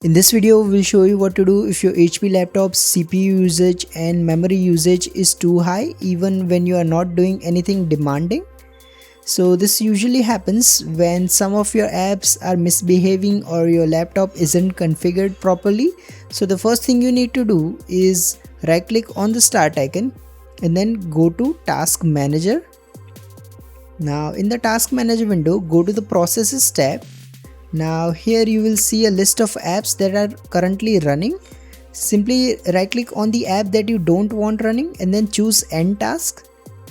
In this video, we'll show you what to do if your HP laptop's CPU usage and memory usage is too high even when you are not doing anything demanding. So this usually happens when some of your apps are misbehaving or your laptop isn't configured properly. So the first thing you need to do is right click on the start icon and then go to Task Manager. Now in the Task Manager window, go to the Processes tab. Now here you will see a list of apps that are currently running. Simply right click on the app that you don't want running and then choose End Task.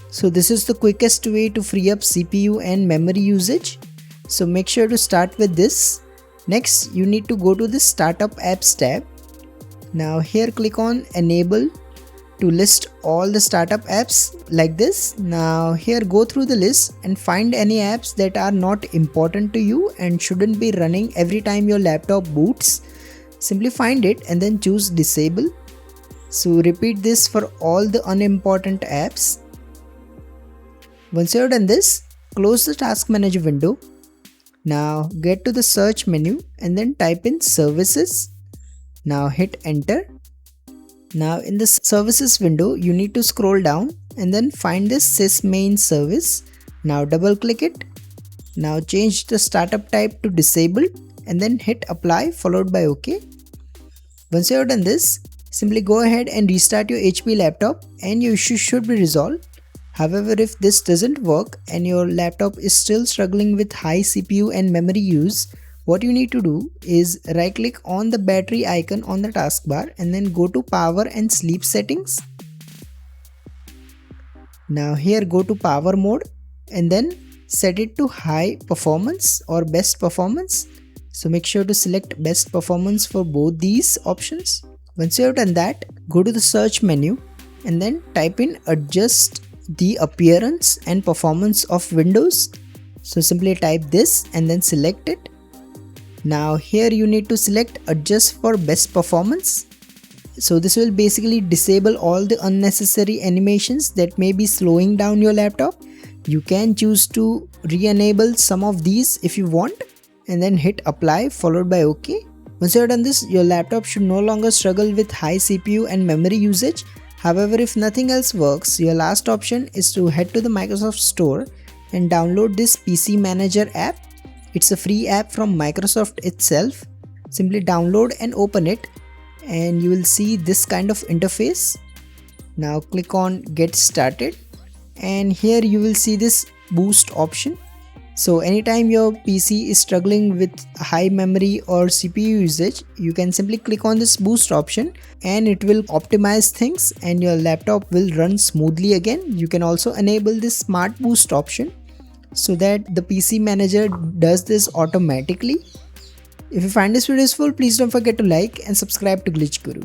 So this is the quickest way to free up CPU and memory usage. So make sure to start with this. Next you need to go to the Startup Apps tab. Now here click on Enable to list all the startup apps like this. Now here go through the list and find any apps that are not important to you and shouldn't be running every time your laptop boots. Simply find it and then choose Disable. So repeat this for all the unimportant apps. Once you have done this, close the Task Manager window. Now get to the search menu and then type in Services. Now hit Enter. Now in the services window, you need to scroll down and then find this sysmain service. Now double click it. Now change the startup type to disabled and then hit apply followed by OK. Once you have done this, simply go ahead and restart your HP laptop and your issue should be resolved. However, if this doesn't work and your laptop is still struggling with high CPU and memory use, what you need to do is right click on the battery icon on the taskbar and then go to power and sleep settings. Now here go to power mode and then set it to high performance or best performance. So make sure to select best performance for both these options. Once you have done that, go to the search menu and then type in adjust the appearance and performance of Windows. So simply type this and then select it. Now here you need to select adjust for best performance. So this will basically disable all the unnecessary animations that may be slowing down your laptop. You can choose to re-enable some of these if you want and then hit apply followed by OK. Once you have done this, your laptop should no longer struggle with high CPU and memory usage. However, if nothing else works, your last option is to head to the Microsoft Store and download this PC Manager app. It's a free app from Microsoft itself. Simply download and open it and you will see this kind of interface. Now click on Get Started and here you will see this boost option. So anytime your PC is struggling with high memory or CPU usage, you can simply click on this boost option and it will optimize things and your laptop will run smoothly again. You can also enable this smart boost option so that the PC Manager does this automatically. If you find this video useful, please don't forget to like and subscribe to Glitch Guru.